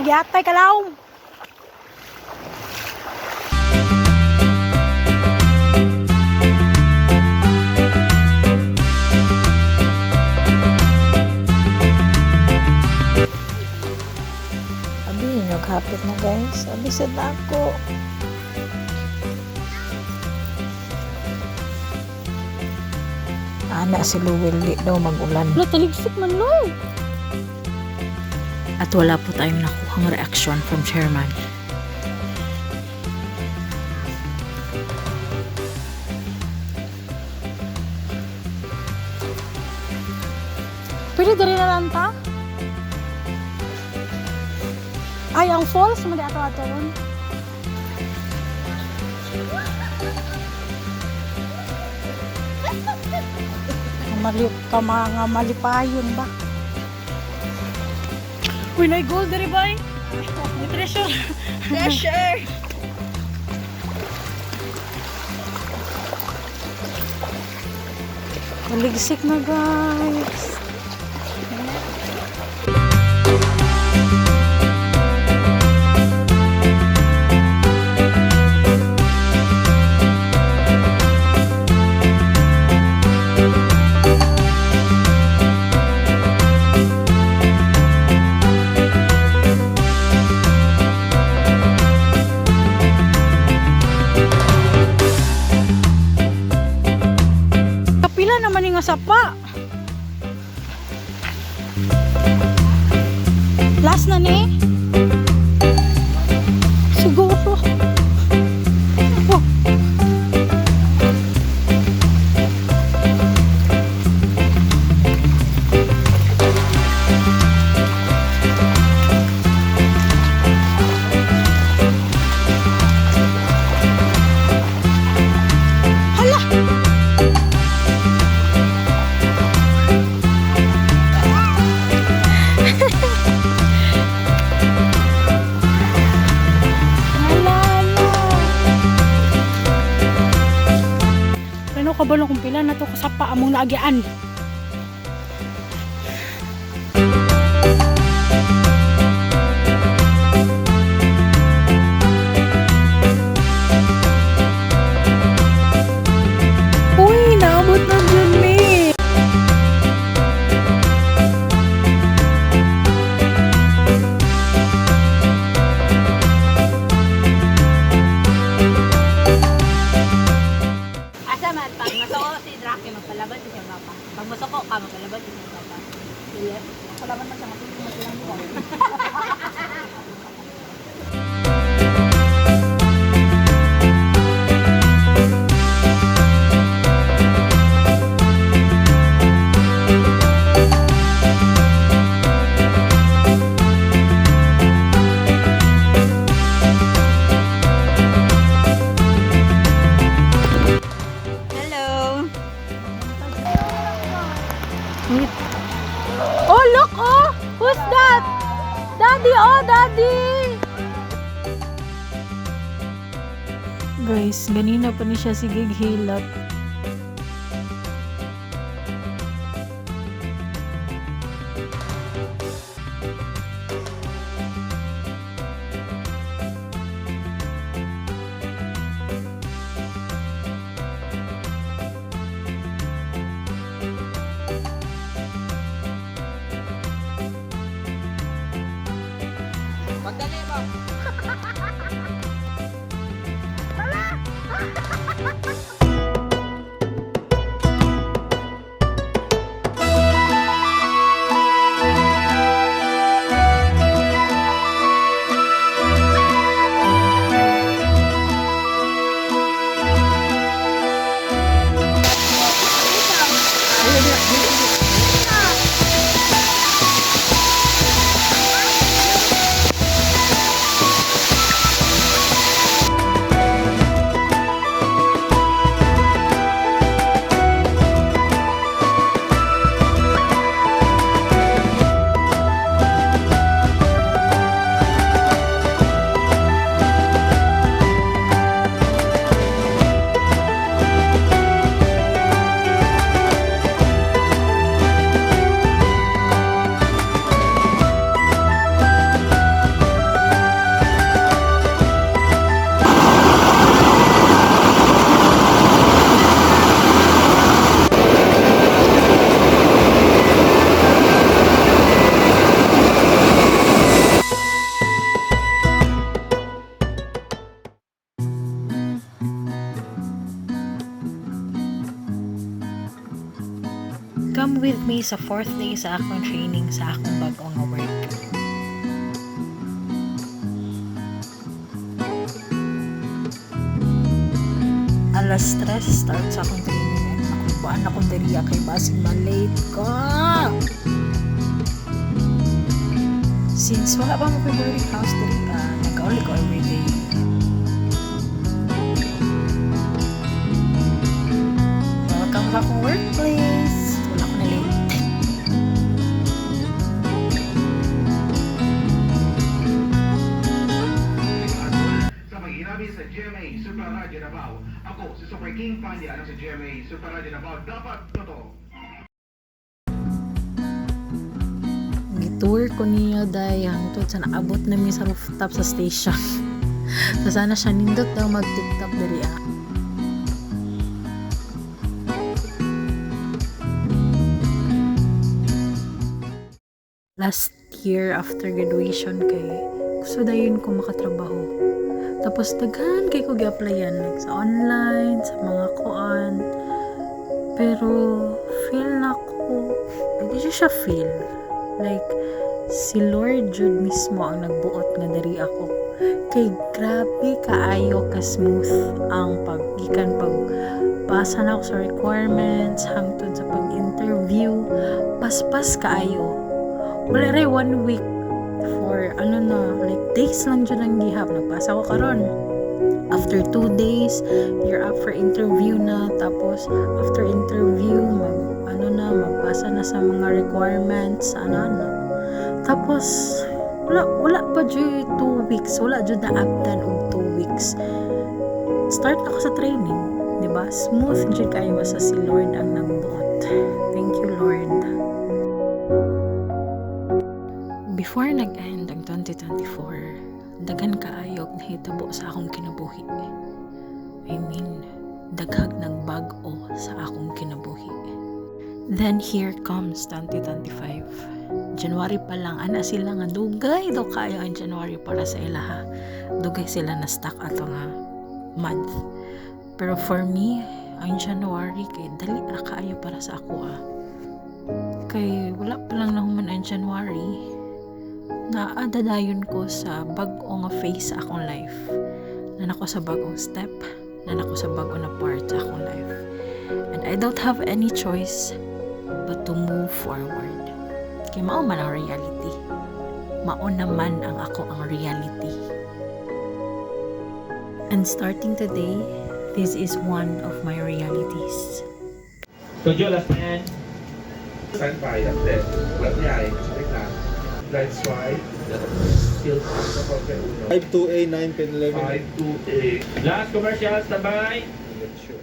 nagyatay kalaw. Abi, naghapit na guys. Abi sa dako. Ana si Luwil di daw mag-ulan. Wala, taligsik man lo. At wala po tayong nakuhang reaction from chairman. Pwede dari na lang ta? Ay, ang falls, mali ato-ato ron. Mga malipayon ba? Uy, na gold dari ba eh? May treasure. Pressure! Maligsik na guys. Kapila naman yung sapa. Last na ni. Siguro. Oh. Kabalo kung pila na to kasapa among naagian. Uy, naabot na dyan me. Magpalaban siya papa. Pag masoko ka, magpalaban siya papa. Iya. Palaban man siya matulog masilang mo. Oh, look! Oh! Who's that? Daddy! Oh, Daddy! Guys, ganina pa ni siya sige hilot. Magdali ba? Come with me sa 4th day sa akong training sa akong bag-o nga work. Alas 3 start sa akong training. Nakubaan akong diriya kay basig ma-late ka. Since wala pa mo boarding house diriya, nag-auli ko everyday. Welcome sa akong workplace. Wala ko na late. Sa mag-inabi sa GMA Super Radio Davao. Ako, si Super King Pandya ng sa GMA Super Radio Davao. Dapat totoo. Gitour ko niya day hangtod sa naabot namin sa rooftop sa station. So sana siya nindot daw mag-tiktok diri ah. Last year after graduation kay gusto dayon ko makatrabaho. Tapos daghan kay ko gi-applyan like sa online, sa mga kuan. Pero feel na ko, hindi siya feel. Like si Lord Jud mismo ang nagbuot nga diri ako. Kay grabe kaayo ka smooth ang paggikan pagpasa na ako sa requirements hangtod sa pag-interview. Paspas kaayo. Wala rin 1 week for like days lang dyan ang gihap. Nagpasa ko karon. After 2 days, you're up for interview na. Tapos, after interview, magpasa na sa mga requirements, Tapos, wala pa dyan 2 weeks. Wala dyan na-abdan og 2 weeks. Start ako sa training. Diba? Smooth dyan kayo sa si Lord ang nagbuot. Thank you, Lord. Before nag-end ang 2024, daghan kaayog na hitabo sa akong kinabuhi. I mean, daghag ng bag-o sa akong kinabuhi. Then here comes 2025. January pa lang, ana sila nga dugay daw kayo ang January para sa ilaha. Dugay sila na stuck ato nga month. Pero for me, ang January kay dali ra kaayo para sa ako ah. Kay wala pa lang nahuman ang January, naadadayon ko sa bag-o nga phase sa akong life. Nanako sa bagong step, nanako sa bago na part sa akong life. And I don't have any choice but to move forward. Kaya mao man ang reality. Mao naman ang ako ang reality. And starting today, this is one of my realities. So, Joe, last man. Stand by at this. Wala niya eh. Kasi na. Let's try. Still sa konti uno. 5-2A, 9, 10, 11. 5, 2, 8. Last commercial, standby. Sure.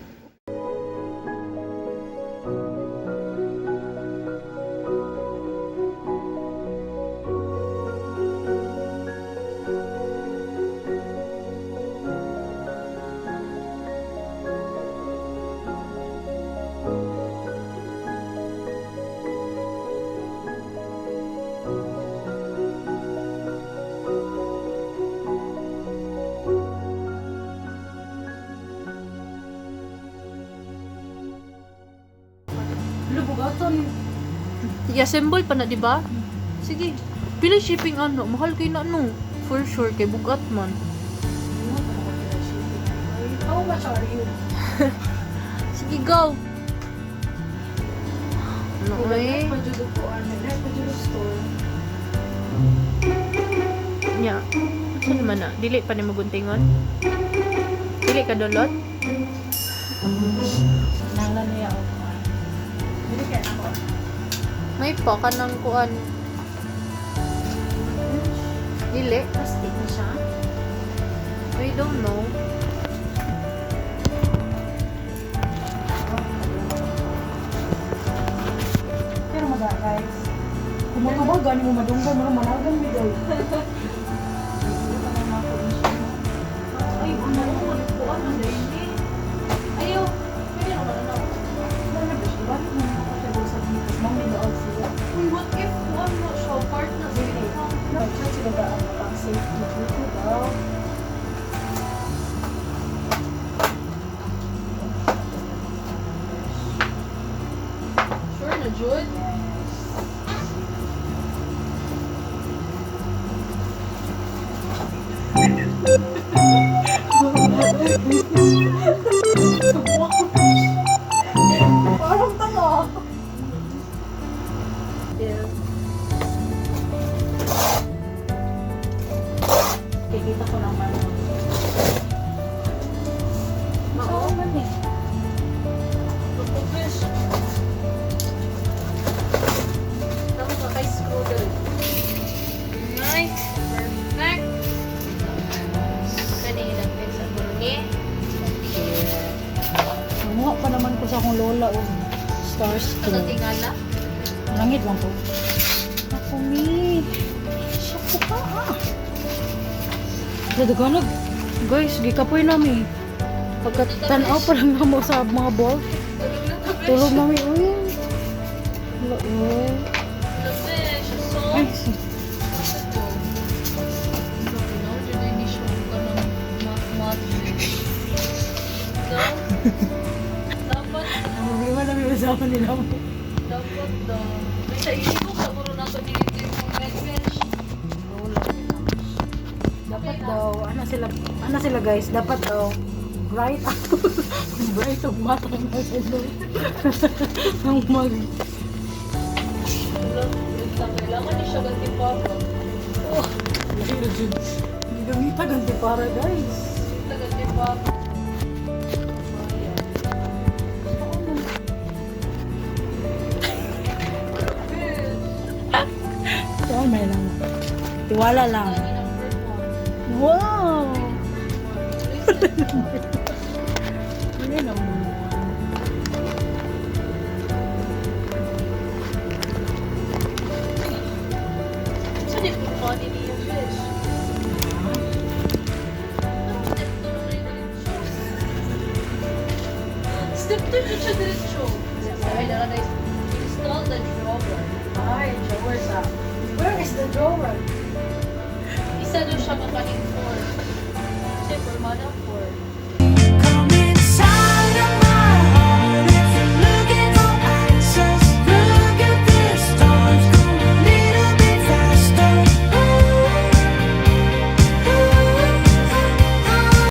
I-assemble pa na, di ba? Sige. Pila shipping mahal kay na for sure kay bugat man. How much are you? Sige, go. Ano eh? Nya. Ano naman na? Dili pa ni maguntingon? Dili ka dolot? Nanglan niya ako. Hindi kaya ako. May pa ka ng kuan. Dili? Plastic na siya. I don't know. Pero maga guys. Kung matubag, gani mo madunggan, mga managang video. Ay, ano mo, kuan ang daily. Ayaw. Pwede naman ano. Ano ba siya? Bakit mo nakakasya sa dito? Mami daw siya. Uy, what if kuan mo siya? Part na sila. Nag-chat sila ba ang pang safety dito daw? Sure na Jud? Parang tanga. Yeah. Kikita ko naman. Oo. man eh. Fish. Tama ka kay scroll. Nice. Perfect. Kanina lang sa burni. Namuha pa naman ko sa akong lola o stars ko. Ito tingala. Langit lang ko. Ako ni. Siya ko ka ah. Dadaganag. Guys, gikapoy namin. Pagkatanaw pa lang namo sa mga ball. Tulog namin. Uy. Wala eh. The fish is so Ay, dapat Problema namin usama nila mo. dapat daw may sa isip sa puro na to dito yung red fish. Dapat daw, ano sila guys, dapat daw, bright ako. Bright og mata ng sila. Ang mag... Kailangan niya siya ganti pa ba? Oh, lahir dyan. Hindi gamita ganti para guys. Ganti pa. May lang. Tiwala lang. Wow! Ayan ang So, di po funny ni yung fish. Step 2 siya diretso. Ay, install the drawer. Ay, drawer sa... Where is the drawer? Isa doon siya makaning 4. Kasi for mana 4.